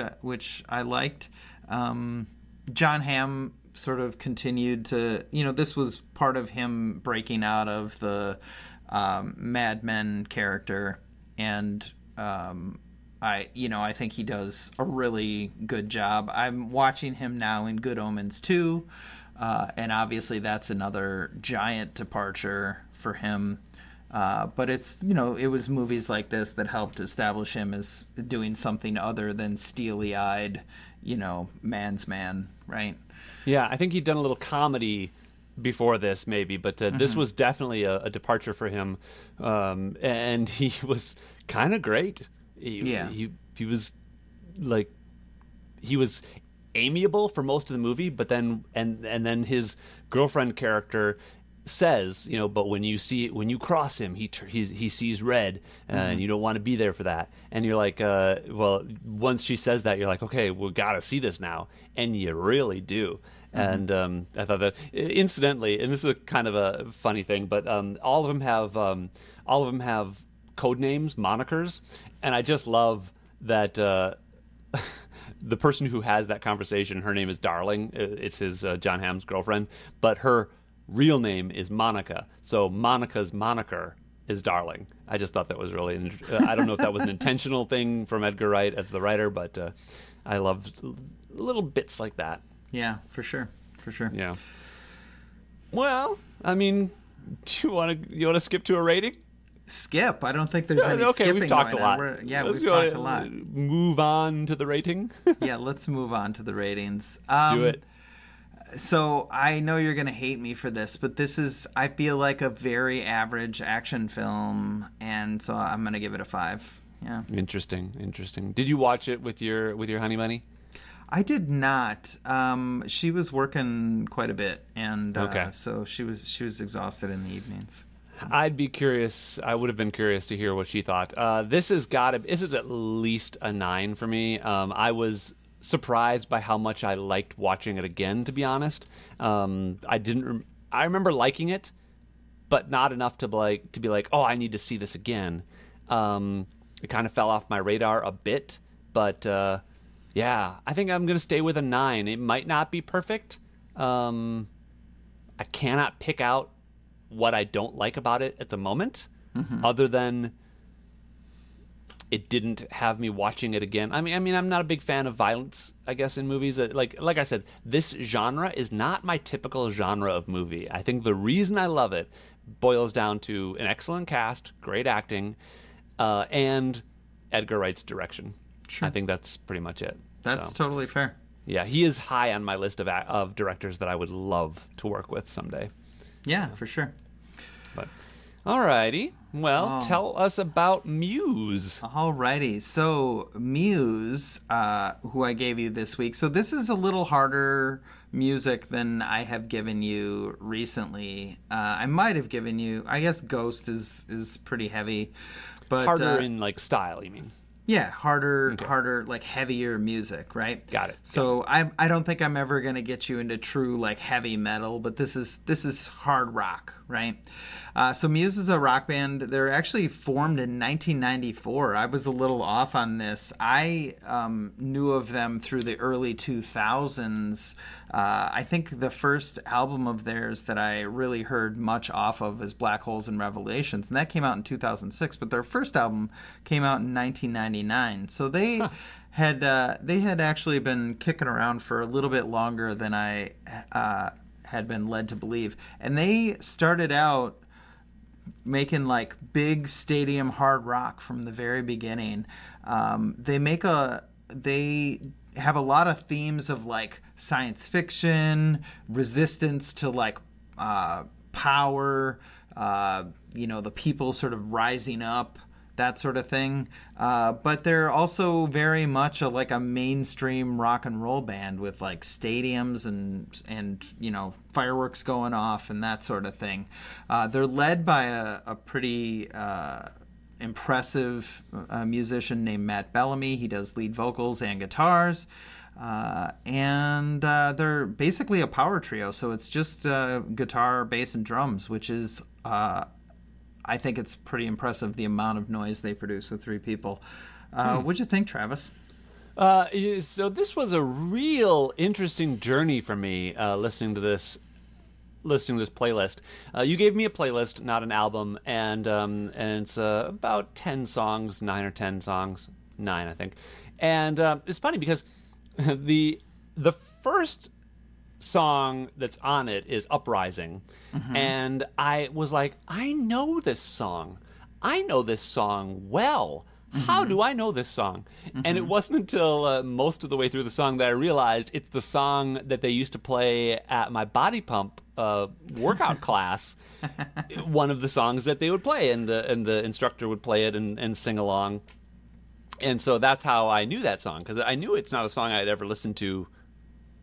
Speaker 2: I liked. John Hamm sort of continued to, this was part of him breaking out of the Mad Men character, and I think he does a really good job. I'm watching him now in Good Omens 2, and obviously that's another giant departure for him. But it was movies like this that helped establish him as doing something other than steely-eyed, man's man, right?
Speaker 1: yeah. I think he'd done a little comedy before this, maybe, but this was definitely a departure for him, and he was kind of great.
Speaker 2: Yeah.
Speaker 1: He was like he was amiable for most of the movie, but then his girlfriend character says, but when you cross him, he sees red, and you don't want to be there for that. And you're like, well, once she says that, you're like, okay, we gotta see this now, and you really do. And I thought that, incidentally, and this is a kind of a funny thing, but all of them have code names, monikers, and I just love that the person who has that conversation, her name is Darling. It's his John Hamm's girlfriend, but her real name is Monica. So Monica's moniker is Darling. I just thought that was really. I don't know if that was an intentional thing from Edgar Wright as the writer, but I loved little bits like that.
Speaker 2: Yeah, for sure. For sure.
Speaker 1: Yeah. Well, I mean, do you want to skip to a rating?
Speaker 2: Skip. I don't think there's any
Speaker 1: Okay,
Speaker 2: skipping
Speaker 1: we've talked
Speaker 2: going
Speaker 1: a lot.
Speaker 2: on.
Speaker 1: Let's
Speaker 2: We've
Speaker 1: go
Speaker 2: talked a lot.
Speaker 1: Move on to the rating.
Speaker 2: Yeah, let's move on to the ratings.
Speaker 1: Do it.
Speaker 2: So I know you're going to hate me for this, but I feel like a very average action film, and so I'm going to give it a 5. Yeah.
Speaker 1: Interesting. Did you watch it with your honey bunny?
Speaker 2: I did not. She was working quite a bit, and
Speaker 1: Okay.
Speaker 2: so she was exhausted in the evenings.
Speaker 1: I'd be curious. I would have been curious to hear what she thought. This is at least a 9 for me. I was surprised by how much I liked watching it again, to be honest. I remember liking it, but not enough to be like, oh, I need to see this again. It kind of fell off my radar a bit, but yeah, I think I'm gonna stay with a 9. It might not be perfect. I cannot pick out what I don't like about it at the moment, other than it didn't have me watching it again. I mean, I'm not a big fan of violence, I guess, in movies. Like I said, this genre is not my typical genre of movie. I think the reason I love it boils down to an excellent cast, great acting, and Edgar Wright's direction.
Speaker 2: Sure.
Speaker 1: I think that's pretty much it.
Speaker 2: That's
Speaker 1: So,
Speaker 2: totally fair.
Speaker 1: yeah, he is high on my list of directors that I would love to work with someday.
Speaker 2: Yeah, for sure.
Speaker 1: But alrighty, well,
Speaker 2: Oh,
Speaker 1: tell us about Muse.
Speaker 2: alrighty. So Muse, who I gave you this week. So this is a little harder music than I have given you recently. I might have given you. I guess Ghost is pretty heavy, but
Speaker 1: Harder in like style, you mean?
Speaker 2: yeah, harder,
Speaker 1: Okay.
Speaker 2: harder, like heavier music, right?
Speaker 1: Got it.
Speaker 2: So I don't think I'm ever gonna get you into true like heavy metal, but this is hard rock, right? So Muse is a rock band. They're actually formed in 1994. I was a little off on this. I knew of them through the early 2000s. I think the first album of theirs that I really heard much off of is Black Holes and Revelations, and that came out in 2006. But their first album came out in 1999. So they had actually been kicking around for a little bit longer than I had been led to believe, and they started out making like big stadium hard rock from the very beginning. They have a lot of themes of like science fiction, resistance to like power, the people sort of rising up, that sort of thing. But they're also very much like a mainstream rock and roll band with like stadiums and fireworks going off and that sort of thing. They're led by a pretty impressive musician named Matt Bellamy. He does lead vocals and guitars. And they're basically a power trio, so it's just guitar, bass, and drums, which is I think it's pretty impressive the amount of noise they produce with three people. What'd you think, Travis?
Speaker 1: So this was a real interesting journey for me listening to this playlist. You gave me a playlist, not an album, and it's about 10 songs, 9 or 10 songs, 9 I think. And it's funny because the first song that's on it is Uprising. And I was like, I know this song well. How do I know this song? And it wasn't until most of the way through the song that I realized it's the song that they used to play at my body pump workout class. One of the songs that they would play, and the instructor would play it and sing along. And so that's how I knew that song, because I knew it's not a song I'd ever listened to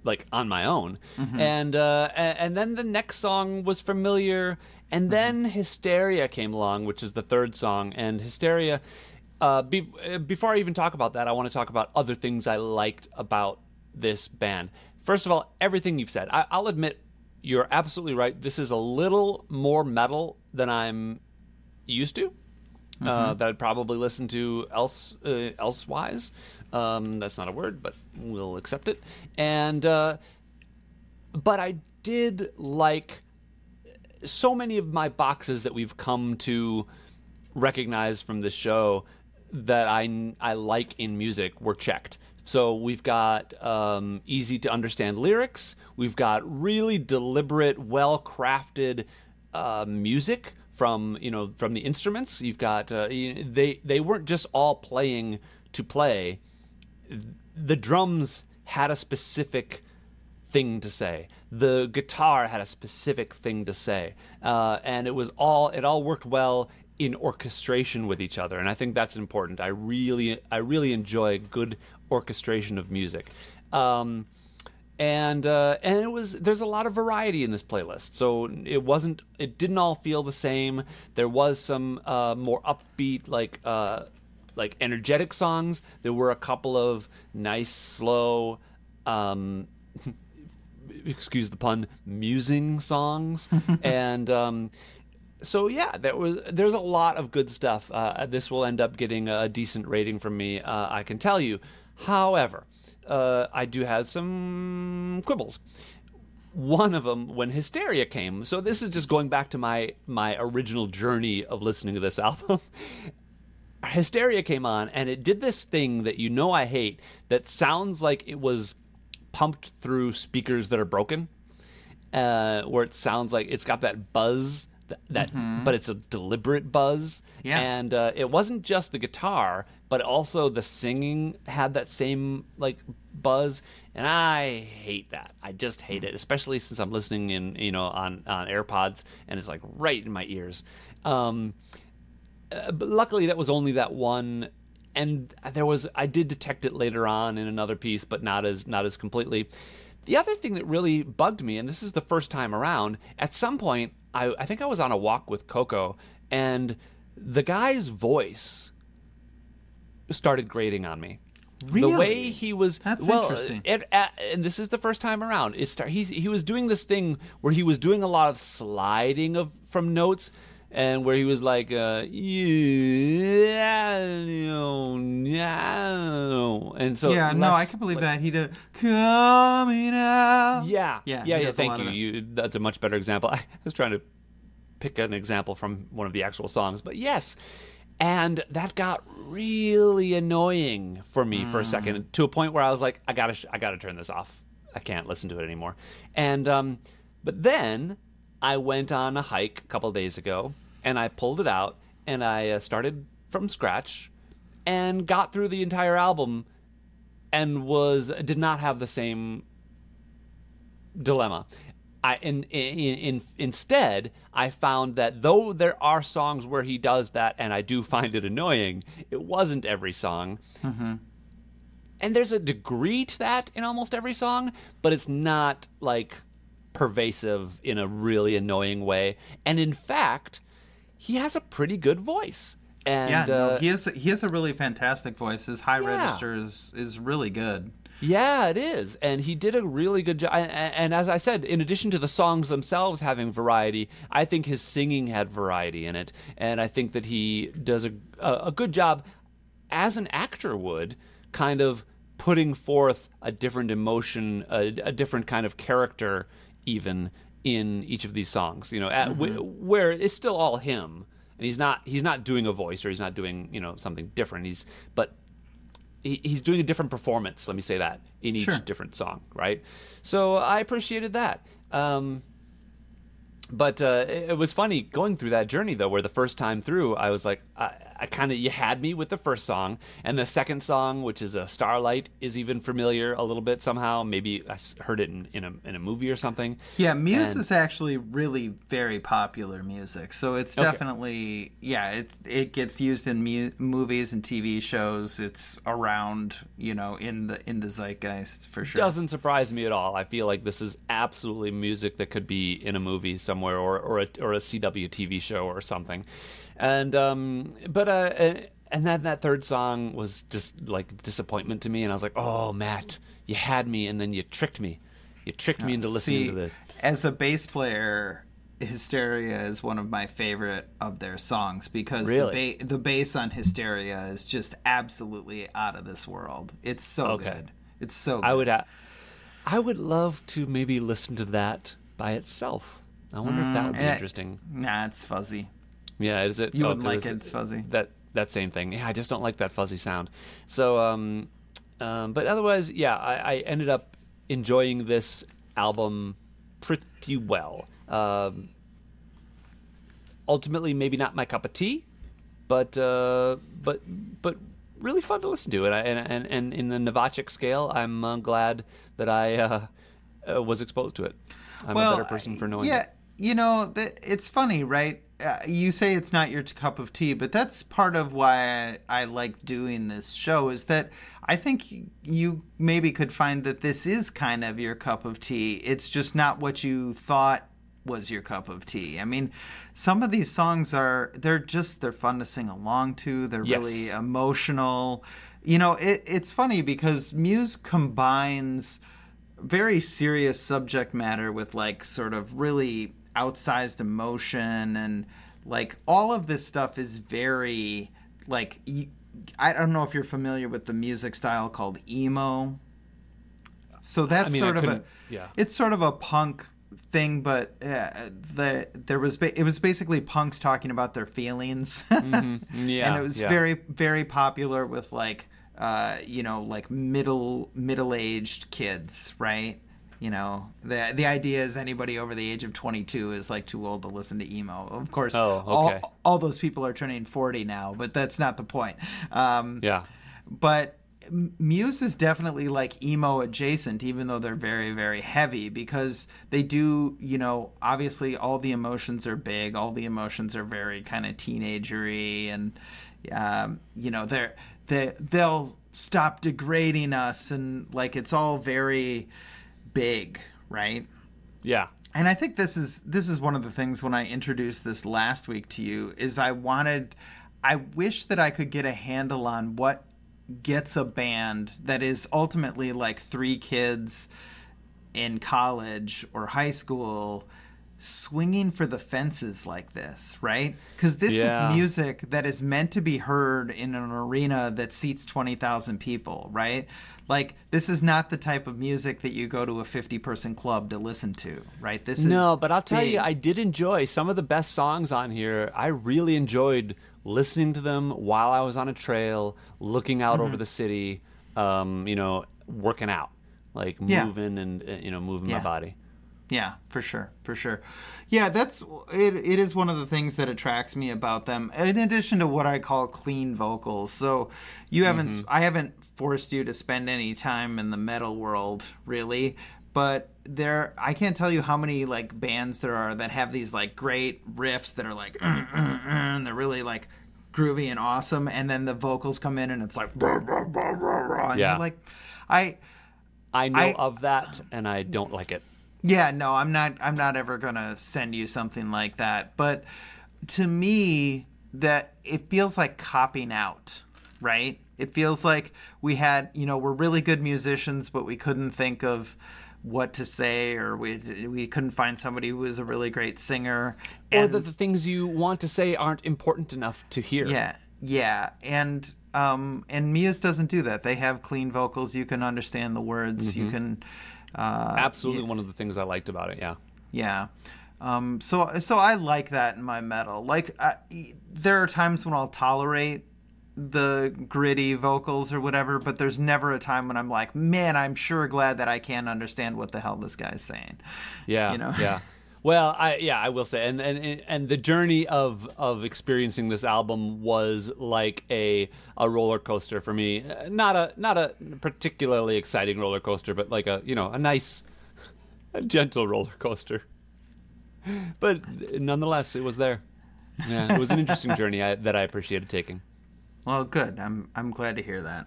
Speaker 1: like on my own. And then the next song was familiar, and then Hysteria came along, which is the third song. And Hysteria, before I even talk about that, I want to talk about other things I liked about this band. First of all, everything you've said, I'll admit you're absolutely right. This is a little more metal than I'm used to. That I'd probably listen to elsewise. That's not a word, but we'll accept it. And but I did like so many of my boxes that we've come to recognize from this show that I like in music were checked. So we've got easy to understand lyrics. We've got really deliberate, well-crafted music from the instruments. You've got they weren't just all playing to play. The drums had a specific thing to say. The guitar had a specific thing to say, and it all worked well in orchestration with each other. And I think that's important. I really enjoy good orchestration of music. And there's a lot of variety in this playlist. So it didn't all feel the same. There was some more upbeat, like energetic songs. There were a couple of nice, slow, excuse the pun, musing songs. And so yeah, there's a lot of good stuff. This will end up getting a decent rating from me, I can tell you. However, I do have some quibbles. One of them, when Hysteria came, so this is just going back to my original journey of listening to this album. Hysteria came on, and it did this thing that I hate, that sounds like it was pumped through speakers that are broken, where it sounds like it's got that buzz but it's a deliberate buzz.
Speaker 2: Yeah.
Speaker 1: And it wasn't just the guitar, but also the singing had that same like buzz. And I hate that. I just hate it, especially since I'm listening on AirPods and it's like right in my ears. But luckily that was only that one, and I did detect it later on in another piece, but not as completely. The other thing that really bugged me, and this is the first time around, at some point I think I was on a walk with Coco, and the guy's voice started grating on me.
Speaker 2: Really?
Speaker 1: The way he was,
Speaker 2: That's
Speaker 1: well,
Speaker 2: interesting.
Speaker 1: and this is the first time around. He was doing this thing where he was doing a lot of sliding from notes, and where he was like, yeah, and so
Speaker 2: Yeah, no, I can believe that. He did coming out.
Speaker 1: Yeah,
Speaker 2: Yeah,
Speaker 1: yeah,
Speaker 2: he
Speaker 1: yeah.
Speaker 2: does a
Speaker 1: Thank
Speaker 2: lot of
Speaker 1: you.
Speaker 2: it.
Speaker 1: That's a much better example. I was trying to pick an example from one of the actual songs, but yes. And that got really annoying for me for a second, to a point where I was like, I gotta turn this off. I can't listen to it anymore. And but then I went on a hike a couple days ago, and I pulled it out, and I started from scratch, and got through the entire album, and did not have the same dilemma. Instead, I found that though there are songs where he does that, and I do find it annoying, it wasn't every song.
Speaker 2: Mm-hmm.
Speaker 1: And there's a degree to that in almost every song, but it's not like pervasive in a really annoying way. And in fact, he has a pretty good voice. And
Speaker 2: Yeah, no, he has a really fantastic voice. His high
Speaker 1: Yeah.
Speaker 2: register is really good.
Speaker 1: yeah, it is. And he did a really good job. And as I said, in addition to the songs themselves having variety, I think his singing had variety in it. And I think that he does a good job, as an actor would, kind of putting forth a different emotion, a different kind of character, even in each of these songs. Where it's still all him, and he's not doing a voice, or he's not doing something different. He's doing a different performance, let me say that, in each
Speaker 2: Sure.
Speaker 1: different song, right? So I appreciated that. But it was funny going through that journey, though, where the first time through, I was like, I kind of, you had me with the first song, and the second song, which is a Starlight, is even familiar a little bit somehow. Maybe I heard it in a movie or something.
Speaker 2: Yeah, Muse
Speaker 1: And-
Speaker 2: is actually really very popular music, so it's
Speaker 1: Okay.
Speaker 2: definitely it gets used in movies and TV shows. It's around in the zeitgeist for sure.
Speaker 1: Doesn't surprise me at all. I feel like this is absolutely music that could be in a movie somewhere, or a CW TV show or something. And and then that third song was just like disappointment to me, and I was like, oh, Matt, you had me, and then you tricked me. You tricked me into listening to the.
Speaker 2: As a bass player, Hysteria is one of my favorite of their songs because
Speaker 1: Really?
Speaker 2: the bass on Hysteria is just absolutely out of this world. It's so
Speaker 1: Okay.
Speaker 2: good. It's so good.
Speaker 1: I would love to maybe listen to that by itself. I wonder if that would be interesting.
Speaker 2: Nah, it's fuzzy.
Speaker 1: Yeah, is it?
Speaker 2: You wouldn't
Speaker 1: 'cause
Speaker 2: like it. It's fuzzy.
Speaker 1: That same thing. Yeah, I just don't like that fuzzy sound. So, but otherwise, yeah, I ended up enjoying this album pretty well. Ultimately, maybe not my cup of tea, but really fun to listen to. And in the Novacek scale, I'm glad that I was exposed to it. I'm a better person for knowing it.
Speaker 2: It's funny, right? You say it's not your cup of tea, but that's part of why I like doing this show, is that I think you maybe could find that this is kind of your cup of tea. It's just not what you thought was your cup of tea. I mean, some of these songs they're fun to sing along to. They're
Speaker 1: Yes.
Speaker 2: really emotional. It's funny because Muse combines very serious subject matter with like sort of really outsized emotion, and like all of this stuff is very like I don't know if you're familiar with the music style called emo. So that's it's sort of a punk thing, but it was basically punks talking about their feelings.
Speaker 1: Mm-hmm. Yeah,
Speaker 2: and it was very, very popular with like like middle-aged kids, right? the idea is anybody over the age of 22 is like too old to listen to emo. Of course,
Speaker 1: Oh, okay.
Speaker 2: all those people are turning 40 now, but that's not the point.
Speaker 1: Yeah.
Speaker 2: But Muse is definitely like emo adjacent, even though they're very, very heavy, because they do, obviously all the emotions are big, all the emotions are very kind of teenagery, and they'll stop degrading us, and like it's all very big, right?
Speaker 1: Yeah.
Speaker 2: And I think this is one of the things when I introduced this last week to you is I wish that I could get a handle on what gets a band that is ultimately like three kids in college or high school swinging for the fences like this, right? Because this is music that is meant to be heard in an arena that seats 20,000 people, right? Like, this is not the type of music that you go to a 50-person club to listen to, right?
Speaker 1: No, but I'll tell you, I did enjoy some of the best songs on here. I really enjoyed listening to them while I was on a trail, looking out over the city, working out, like moving and moving my body.
Speaker 2: Yeah, for sure. Yeah, that's it. It is one of the things that attracts me about them. In addition to what I call clean vocals. So I haven't forced you to spend any time in the metal world, really. But I can't tell you how many like bands there are that have these like great riffs that are like, and they're really like groovy and awesome, and then the vocals come in and it's like, and you're like, I
Speaker 1: know of that, and I don't like it.
Speaker 2: Yeah, no, I'm not ever gonna send you something like that. But to me, that it feels like copping out, right? It feels like we had, we're really good musicians, but we couldn't think of what to say, or we couldn't find somebody who was a really great singer,
Speaker 1: or that the things you want to say aren't important enough to hear.
Speaker 2: Yeah, and Muse doesn't do that. They have clean vocals. You can understand the words. You can.
Speaker 1: Absolutely, one of the things I liked about it.
Speaker 2: Yeah. So I like that in my metal. Like, there are times when I'll tolerate the gritty vocals or whatever, but there's never a time when I'm like, man, I'm sure glad that I can't understand what the hell this guy's saying.
Speaker 1: Yeah. Yeah. Well, I will say, and the journey of experiencing this album was like a roller coaster for me. Not a particularly exciting roller coaster, but like a nice, a gentle roller coaster. But nonetheless, it was there. Yeah, it was an interesting journey that I appreciated taking.
Speaker 2: Well, good. I'm glad to hear that.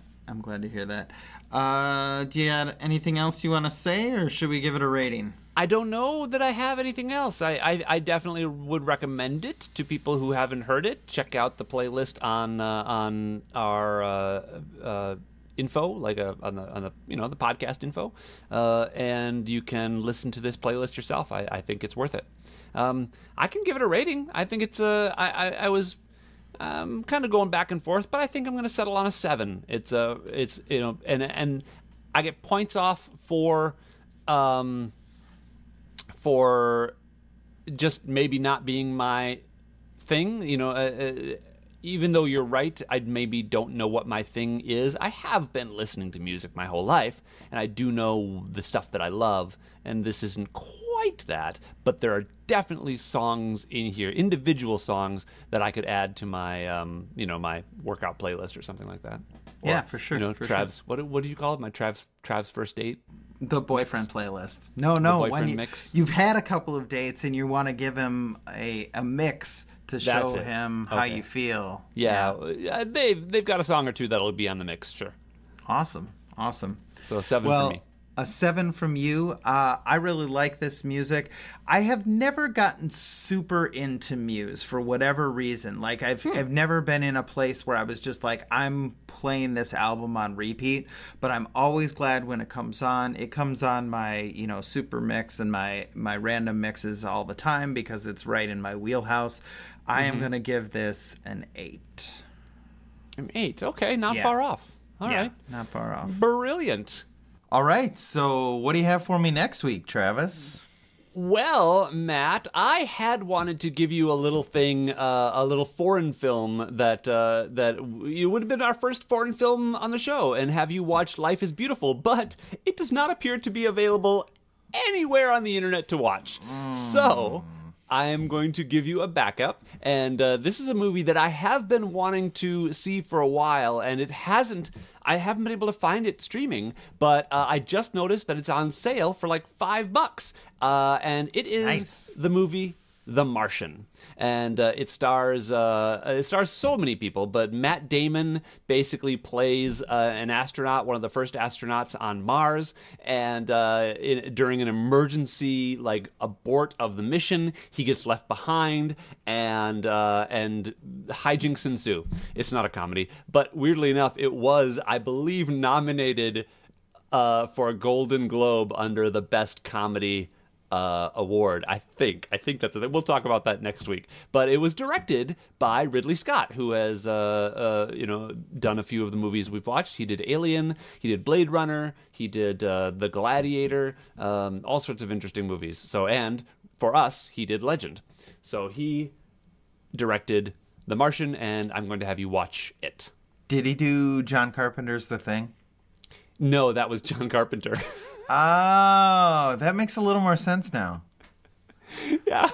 Speaker 2: Do you have anything else you want to say, or should we give it a rating?
Speaker 1: I don't know that I have anything else. I definitely would recommend it to people who haven't heard it. Check out the playlist on our info, like on the podcast info, and you can listen to this playlist yourself. I think it's worth it. I can give it a rating. I think it's I was kind of going back and forth, but I think I'm going to settle on a 7. It's and I get points off for just maybe not being my thing. Even though you're right, I maybe don't know what my thing is. I have been listening to music my whole life, and I do know the stuff that I love, and this isn't quite that, but there are definitely songs in here, individual songs that I could add to my, my workout playlist or something like that. Or,
Speaker 2: yeah, for sure.
Speaker 1: Trav's,
Speaker 2: sure.
Speaker 1: What do you call it? My Trav's first date?
Speaker 2: The boyfriend playlist. No,
Speaker 1: boyfriend mix.
Speaker 2: You've had a couple of dates and you want to give him a mix to show him how you feel.
Speaker 1: Yeah. They've got a song or two that'll be on the mix, sure.
Speaker 2: Awesome.
Speaker 1: So a 7 for me.
Speaker 2: A 7 from you. I really like this music. I have never gotten super into Muse for whatever reason. Like I've never been in a place where I was just like, I'm playing this album on repeat, but I'm always glad when it comes on. It comes on my, super mix and my random mixes all the time because it's right in my wheelhouse. I am going to give this an 8.
Speaker 1: An 8. Okay, not far off. All right.
Speaker 2: Not far off.
Speaker 1: Brilliant.
Speaker 2: All right, so what do you have for me next week, Travis?
Speaker 1: Well, Matt, I had wanted to give you a little thing, a little foreign film that it would have been our first foreign film on the show, and have you watched Life is Beautiful, but it does not appear to be available anywhere on the internet to watch. So I am going to give you a backup, and this is a movie that I have been wanting to see for a while, and I haven't been able to find it streaming, but I just noticed that it's on sale for like $5, and it is
Speaker 2: Nice.
Speaker 1: the movie The Martian. And it stars so many people, but Matt Damon basically plays an astronaut, one of the first astronauts on Mars, and during an emergency like abort of the mission, he gets left behind, and hijinks ensue. It's not a comedy, but weirdly enough, it was, I believe, nominated for a Golden Globe under the Best Comedy award. I think that's it. We'll talk about that next week. But it was directed by Ridley Scott, who has done a few of the movies we've watched. He did Alien, he did Blade Runner, he did The Gladiator, all sorts of interesting movies. So, and for us, he did Legend. So he directed The Martian, and I'm going to have you watch it.
Speaker 2: Did he do John Carpenter's The Thing?
Speaker 1: No, that was John Carpenter.
Speaker 2: Oh, that makes a little more sense now.
Speaker 1: Yeah.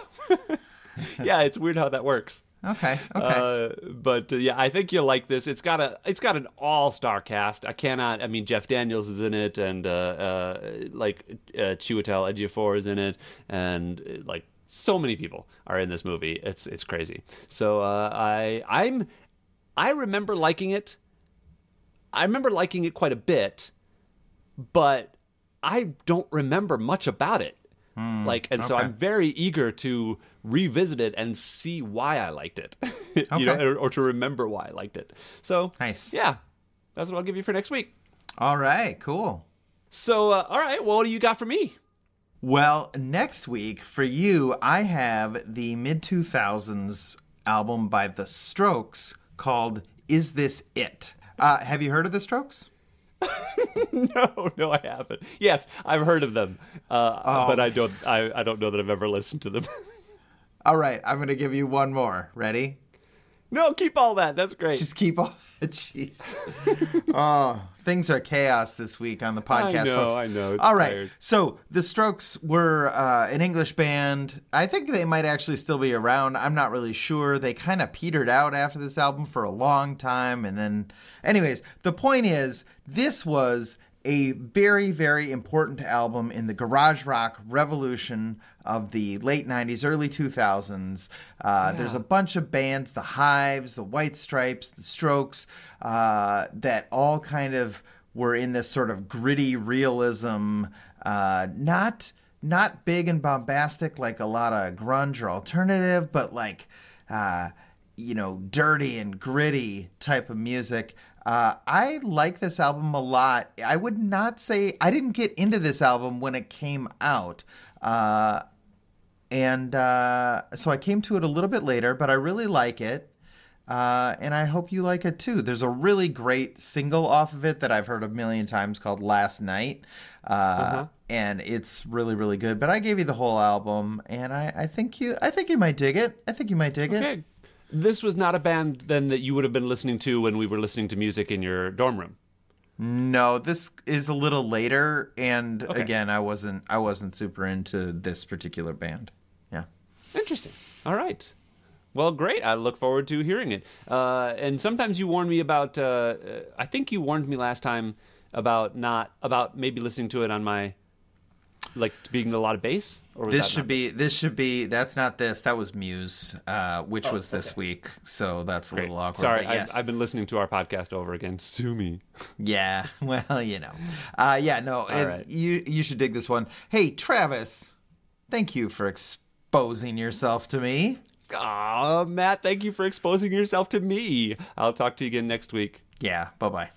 Speaker 1: Yeah, it's weird how that works.
Speaker 2: Okay.
Speaker 1: But yeah, I think you'll like this. It's got an all-star cast. I mean, Jeff Daniels is in it, and Chiwetel Ejiofor is in it, and like so many people are in this movie. It's crazy. So I remember liking it. I remember liking it quite a bit, but I don't remember much about it. So I'm very eager to revisit it and see why I liked it, or to remember why I liked it. So
Speaker 2: nice.
Speaker 1: Yeah, that's what I'll give you for next week.
Speaker 2: All right, cool.
Speaker 1: So, all right, well, what do you got for me?
Speaker 2: Well, next week for you, I have the mid-2000s album by The Strokes called "Is This It?" Have you heard of The Strokes?
Speaker 1: No, I haven't. Yes, I've heard of them, but I don't know that I've ever listened to them.
Speaker 2: All right, I'm going to give you one more. Ready?
Speaker 1: No, keep all that. That's great.
Speaker 2: Just keep all that. Jeez. Oh, things are chaos this week on the podcast, folks.
Speaker 1: I know.
Speaker 2: All right.
Speaker 1: Tired.
Speaker 2: So the Strokes were an English band. I think they might actually still be around. I'm not really sure. They kind of petered out after this album for a long time. And then, anyways, the point is, this was a very, very important album in the garage rock revolution of the late 90s, early 2000s. There's a bunch of bands, the Hives, the White Stripes, the Strokes, that all kind of were in this sort of gritty realism, not big and bombastic like a lot of grunge or alternative, but like, dirty and gritty type of music. I like this album a lot. I would not say I didn't get into this album when it came out. So I came to it a little bit later, but I really like it. And I hope you like it too. There's a really great single off of it that I've heard a million times called Last Night. And it's really, really good. But I gave you the whole album, and I think you might dig it. I think you might dig it.
Speaker 1: This was not a band then that you would have been listening to when we were listening to music in your dorm room.
Speaker 2: No, this is a little later, and again, I wasn't super into this particular band. Yeah.
Speaker 1: Interesting. All right. Well, great. I look forward to hearing it. And sometimes you warn me about. I think you warned me last time about maybe listening to it on my, like, being a lot of bass. Or was
Speaker 2: This should be. That's not this. That was Muse, which was this week. So that's a little awkward.
Speaker 1: Sorry,
Speaker 2: yes.
Speaker 1: I've been listening to our podcast over again. Sue me.
Speaker 2: Yeah. Well, No.
Speaker 1: All right.
Speaker 2: You should dig this one. Hey, Travis. Thank you for exposing yourself to me.
Speaker 1: Matt, thank you for exposing yourself to me. I'll talk to you again next week.
Speaker 2: Yeah. Bye-bye.